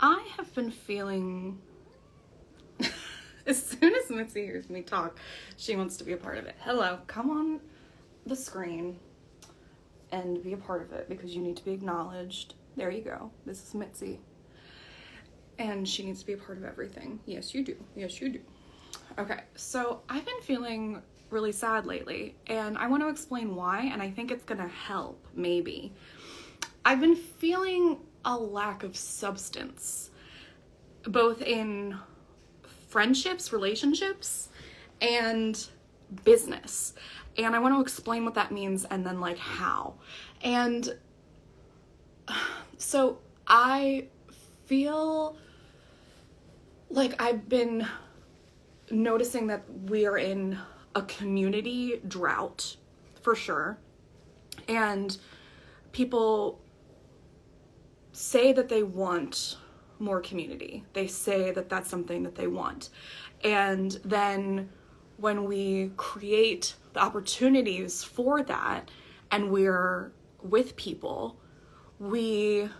I have been feeling, as soon as Mitzi hears me talk, she wants to be a part of it. Hello, come on the screen and be a part of it because you need to be acknowledged. There you go. This is Mitzi. And she needs to be a part of everything. Yes, you do. Yes, you do. Okay, so I've been feeling really sad lately, and I want to explain why, and I think it's gonna help, maybe. I've been feeling a lack of substance, both in friendships, relationships, and business. And I want to explain what that means and then like how. And so I feel like I've been noticing that we are in a community drought for sure. And people say that they want more community. They say that that's something that they want. And then when we create the opportunities for that and we're with people, we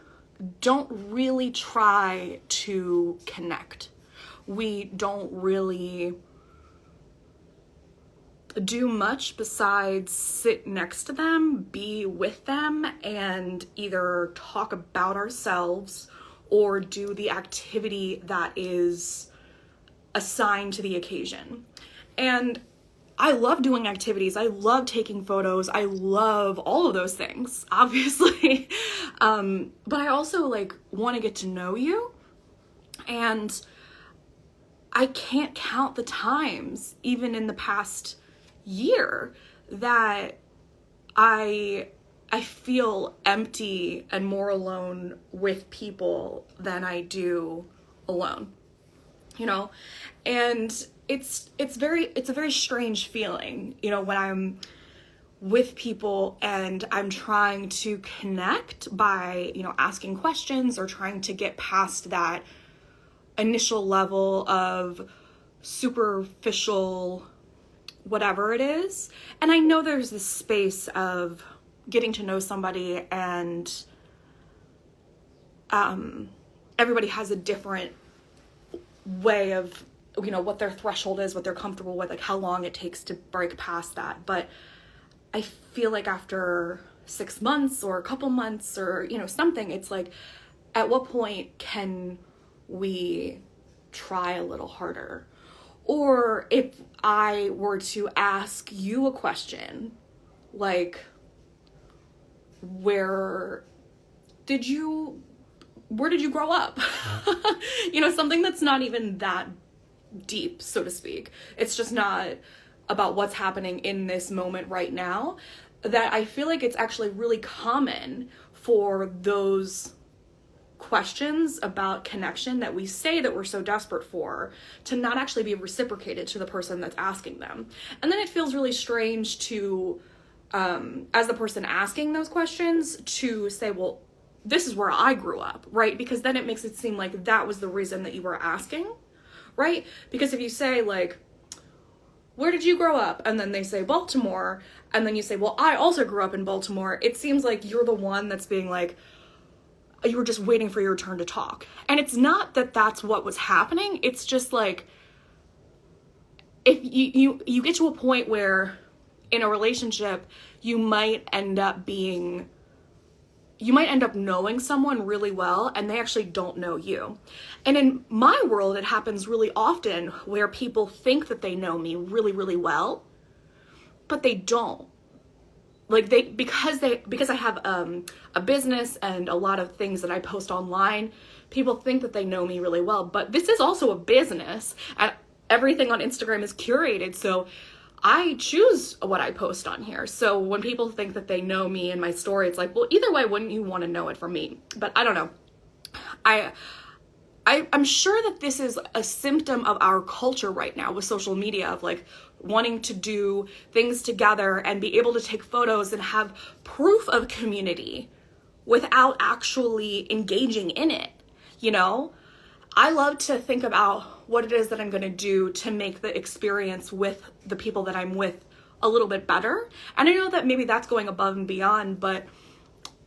don't really try to connect. We don't really do much besides sit next to them, be with them, and either talk about ourselves or do the activity that is assigned to the occasion. And I love doing activities. I love taking photos. I love all of those things, obviously. But I also want to get to know you. And I can't count the times, even in the past year, that I feel empty and more alone with people than I do alone, and it's a very strange feeling, when I'm with people and I'm trying to connect by, asking questions or trying to get past that initial level of superficial whatever it is. And I know there's this space of getting to know somebody, and everybody has a different way of, what their threshold is, what they're comfortable with, how long it takes to break past that. But I feel like after 6 months or a couple months or, something, it's at what point can we try a little harder? Or if I were to ask you a question, where did you grow up? Something that's not even that deep, so to speak. It's just not about what's happening in this moment right now. That I feel like it's actually really common for those questions about connection that we say that we're so desperate for to not actually be reciprocated to the person that's asking them. And then it feels really strange to, as the person asking those questions, to say, well, this is where I grew up, right? Because then it makes it seem like that was the reason that you were asking, right? Because if you say, where did you grow up? And then they say Baltimore, and then you say, well, I also grew up in Baltimore. It seems like you're the one that's being you were just waiting for your turn to talk. And it's not that that's what was happening. It's just if you get to a point where in a relationship, you might end up knowing someone really well and they actually don't know you. And in my world, it happens really often where people think that they know me really, really well, but they don't. Because I have a business and a lot of things that I post online, people think that they know me really well. But this is also a business, and everything on Instagram is curated, so I choose what I post on here. So when people think that they know me in my story, it's well, either way, wouldn't you want to know it from me? But I don't know. I'm sure that this is a symptom of our culture right now with social media of wanting to do things together and be able to take photos and have proof of community without actually engaging in it. I love to think about what it is that I'm going to do to make the experience with the people that I'm with a little bit better. And I know that maybe that's going above and beyond, but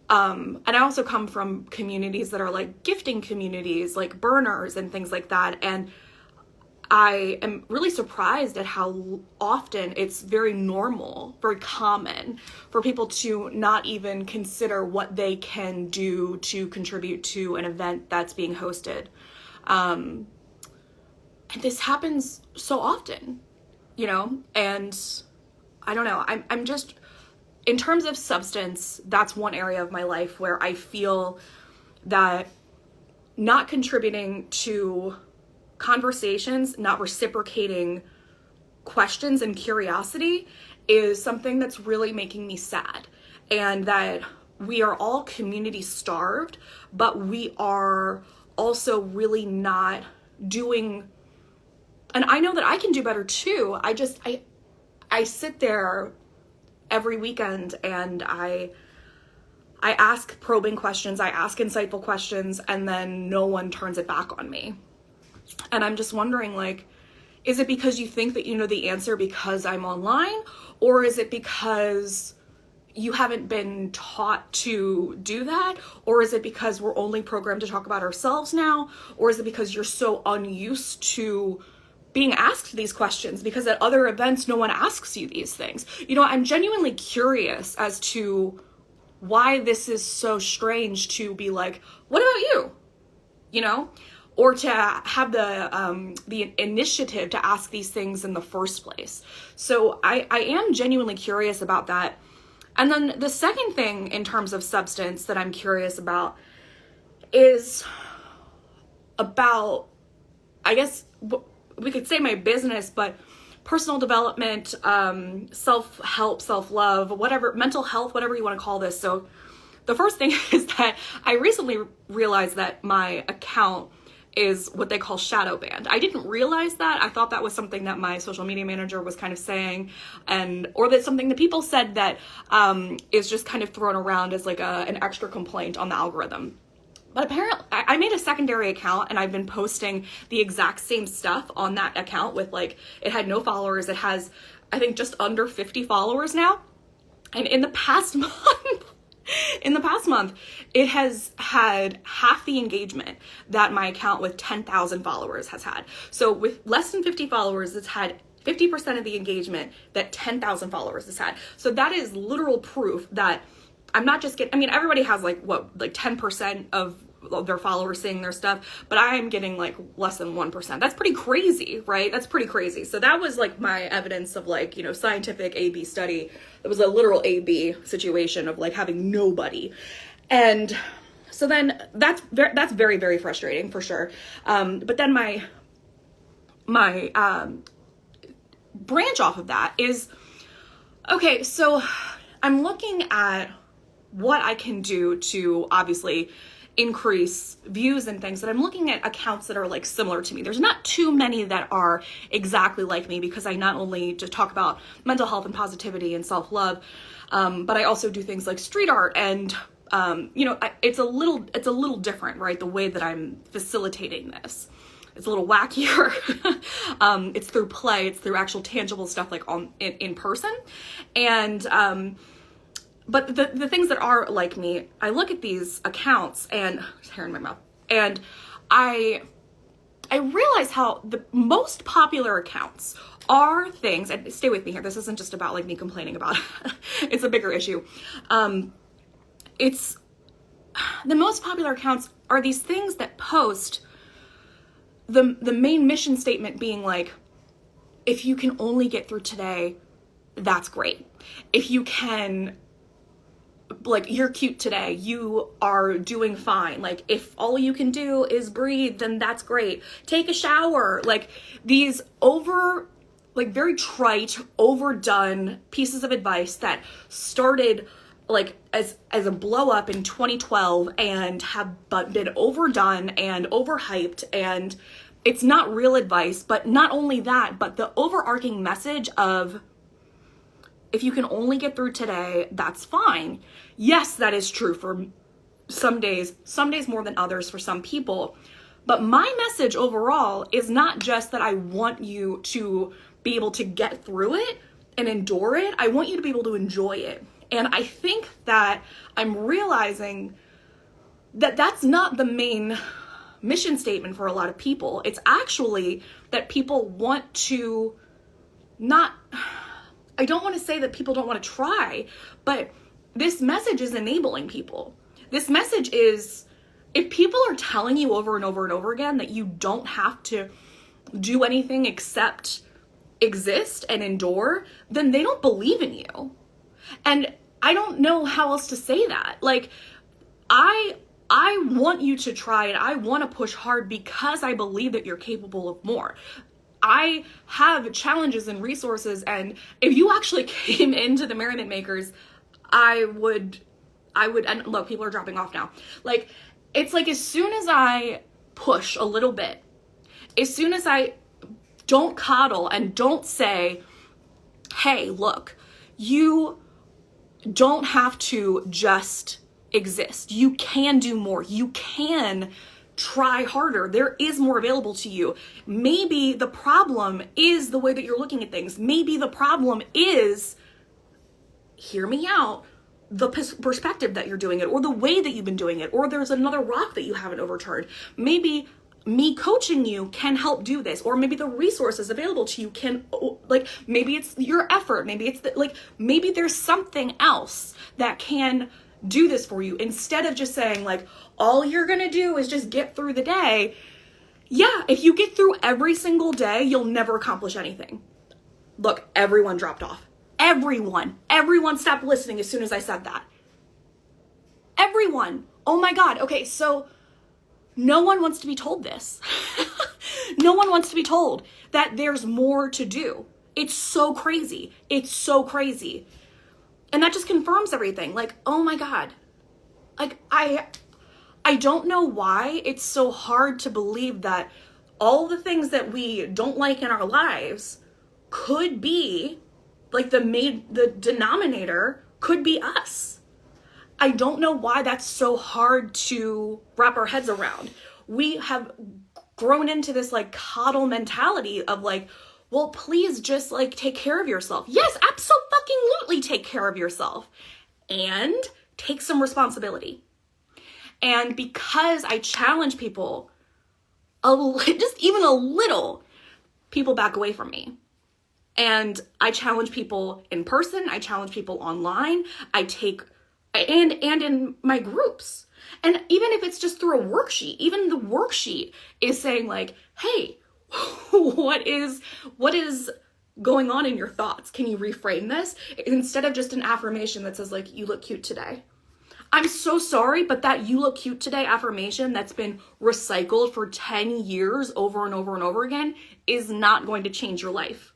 And I also come from communities that are like gifting communities, like burners and things like that. And I am really surprised at how often it's very normal, very common for people to not even consider what they can do to contribute to an event that's being hosted. And this happens so often, you know, and I don't know, I'm just, in terms of substance, that's one area of my life where I feel that not contributing to conversations, not reciprocating questions and curiosity is something that's really making me sad. And that we are all community starved, but we are also really not doing, and I know that I can do better too. I sit there every weekend and I ask probing questions, I ask insightful questions, and then no one turns it back on me. And I'm just wondering, like, is it because you think that you know the answer because I'm online? Or is it because you haven't been taught to do that? Or is it because we're only programmed to talk about ourselves now? Or is it because you're so unused to being asked these questions because at other events, no one asks you these things? You know, I'm genuinely curious as to why this is so strange to be like, what about you? You know? Or to have the initiative to ask these things in the first place. So I am genuinely curious about that. And then the second thing in terms of substance that I'm curious about is about, I guess we could say my business, but personal development, self-help, self-love, whatever, mental health, whatever you want to call this. So the first thing is that I recently realized that my account is what they call shadow banned. I didn't realize that. I thought that was something that my social media manager was kind of saying, or that's something that people said that is just kind of thrown around as like an extra complaint on the algorithm. But apparently, I made a secondary account and I've been posting the exact same stuff on that account with, like, it had no followers. It has, I think, just under 50 followers now. And in the past month, it has had half the engagement that my account with 10,000 followers has had. So with less than 50 followers, it's had 50% of the engagement that 10,000 followers has had. So that is literal proof that I'm not just getting, I mean, everybody has like 10% of their followers seeing their stuff, but I am getting like less than 1%. That's pretty crazy, right? That's pretty crazy. So that was like my evidence of, like, you know, scientific A/B study. It was a literal A/B situation of like having nobody. And so then that's very, very frustrating for sure. But then my branch off of that is, okay, so I'm looking at what I can do to obviously increase views and things, that I'm looking at accounts that are like similar to me. There's not too many that are exactly like me, because I not only just talk about mental health and positivity and self-love, but I also do things like street art and you know, it's a little different, right? The way that I'm facilitating this. It's a little wackier. It's through play, it's through actual tangible stuff, like in person. And but the things that are like me, I look at these accounts and hair in my mouth, and I realize how the most popular accounts are things, and stay with me here, this isn't just about like me complaining about it. It's a bigger issue. It's the most popular accounts are these things that post the main mission statement being like, if you can only get through today, that's great. If you can, like, you're cute today, you are doing fine. Like, if all you can do is breathe, then that's great. Take a shower. Like, these very trite, overdone pieces of advice that started like as a blow up in 2012 and have been overdone and overhyped, and it's not real advice. But not only that, but the overarching message of, if you can only get through today, that's fine. Yes, that is true for some days more than others for some people. But my message overall is not just that I want you to be able to get through it and endure it. I want you to be able to enjoy it. And I think that I'm realizing that that's not the main mission statement for a lot of people. It's actually that people want to not, I don't want to say that people don't want to try, but this message is enabling people. This message is, if people are telling you over and over and over again that you don't have to do anything except exist and endure, then they don't believe in you. And I don't know how else to say that. Like, I want you to try and I want to push hard because I believe that you're capable of more. I have challenges and resources, and if you actually came into the Merriment Makers, I would, and look, people are dropping off now. Like, it's like as soon as I push a little bit, as soon as I don't coddle and don't say, hey, look, you don't have to just exist. You can do more. You can try harder. There is more available to you. Maybe the problem is the way that you're looking at things. Maybe the problem is, hear me out, the perspective that you're doing it, or the way that you've been doing it, or there's another rock that you haven't overturned. Maybe me coaching you can help do this, or maybe the resources available to you can, like, maybe it's your effort, maybe it's maybe there's something else that can do this for you, instead of just saying like, all you're gonna do is just get through the day. Yeah, if you get through every single day, you'll never accomplish anything. Look, everyone dropped off. Everyone stopped listening as soon as I said that. Everyone. Oh my God. Okay, so no one wants to be told this. No one wants to be told that there's more to do. It's so crazy. It's so crazy. And that just confirms everything. Like, oh my God. Like, I don't know why it's so hard to believe that all the things that we don't like in our lives could be, like, the denominator could be us. I don't know why that's so hard to wrap our heads around. We have grown into this like coddle mentality of like, well, please just like take care of yourself. Yes, absolutely take care of yourself and take some responsibility. And because I challenge people just even a little, people back away from me. And I challenge people in person. I challenge people online. And in my groups. And even if it's just through a worksheet, even the worksheet is saying like, hey, what is going on in your thoughts? Can you reframe this? Instead of just an affirmation that says like, you look cute today. I'm so sorry, but that you look cute today affirmation that's been recycled for 10 years over and over and over again is not going to change your life.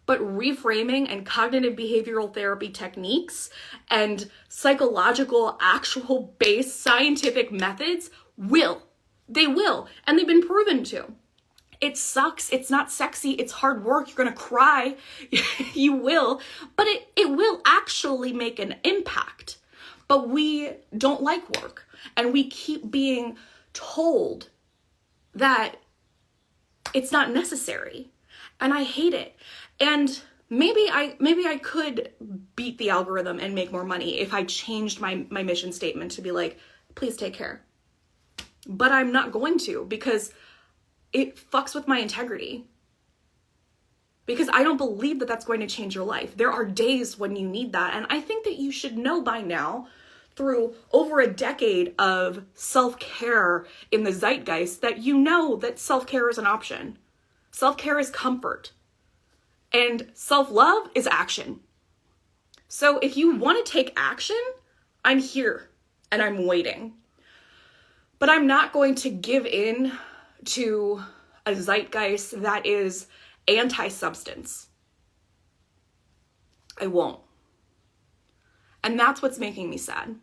But reframing and cognitive behavioral therapy techniques and psychological, actual based scientific methods will. They will. And they've been proven to. It sucks. It's not sexy. It's hard work. You're going to cry. You will. But it will actually make an impact. But we don't like work. And we keep being told that it's not necessary. And I hate it. And maybe I could beat the algorithm and make more money if I changed my mission statement to be like, please take care. But I'm not going to, because it fucks with my integrity. Because I don't believe that that's going to change your life. There are days when you need that. And I think that you should know by now, through over a decade of self-care in the zeitgeist, that you know that self-care is an option. Self-care is comfort. And self-love is action. So if you want to take action, I'm here and I'm waiting. But I'm not going to give in to a zeitgeist that is anti-substance. I won't. And that's what's making me sad,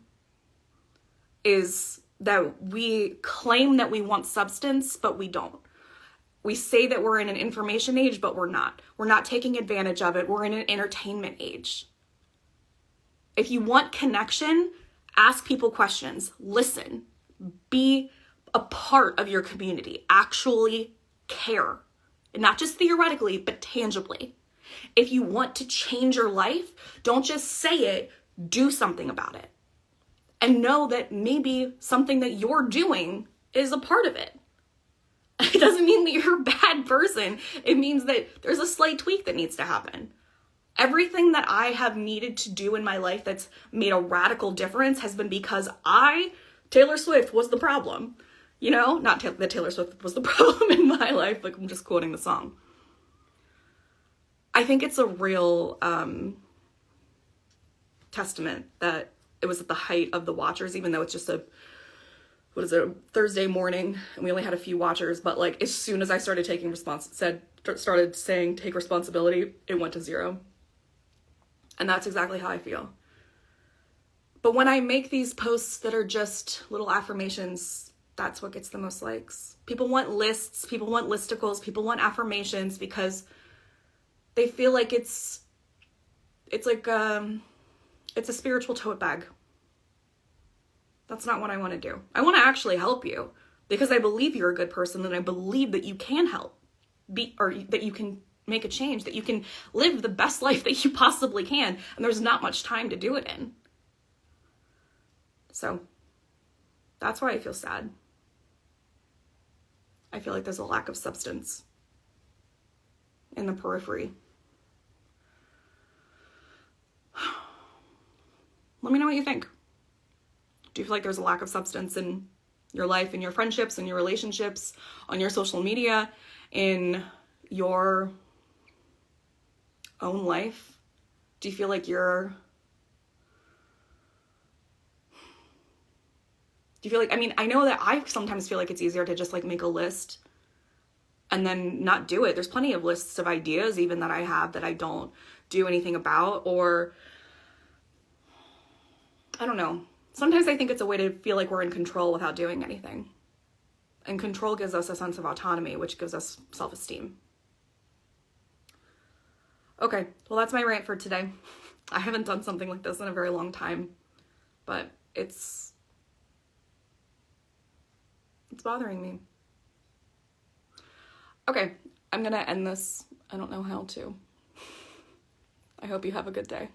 is that we claim that we want substance, but we don't. We say that we're in an information age, but we're not. We're not taking advantage of it. We're in an entertainment age. If you want connection, ask people questions. Listen. Be a part of your community. Actually care. And not just theoretically, but tangibly. If you want to change your life, don't just say it. do something about it. And know that maybe something that you're doing is a part of it. It doesn't mean that you're a bad person. It means that there's a slight tweak that needs to happen. Everything that I have needed to do in my life that's made a radical difference has been because Taylor Swift was the problem. You know, not that Taylor Swift was the problem in my life, like I'm just quoting the song. I think it's a real testament that it was at the height of the watchers, even though it's just a Thursday morning and we only had a few watchers, but like as soon as I started taking started saying take responsibility, it went to 0. And that's exactly how I feel. But when I make these posts that are just little affirmations, that's what gets the most likes. People want lists, people want listicles, people want affirmations because they feel like it's like it's a spiritual tote bag. That's not what I want to do. I want to actually help you because I believe you're a good person and I believe that you can help or that you can make a change, that you can live the best life that you possibly can. And there's not much time to do it in. So that's why I feel sad. I feel like there's a lack of substance in the periphery. Let me know what you think. Do you feel like there's a lack of substance in your life, in your friendships, in your relationships, on your social media, in your own life? Do you feel like I know that I sometimes feel like it's easier to just like make a list and then not do it. There's plenty of lists of ideas even that I have that I don't do anything about, or I don't know. Sometimes I think it's a way to feel like we're in control without doing anything. And control gives us a sense of autonomy, which gives us self-esteem. Okay, well, that's my rant for today. I haven't done something like this in a very long time, but it's bothering me. Okay, I'm gonna end this. I don't know how to. I hope you have a good day.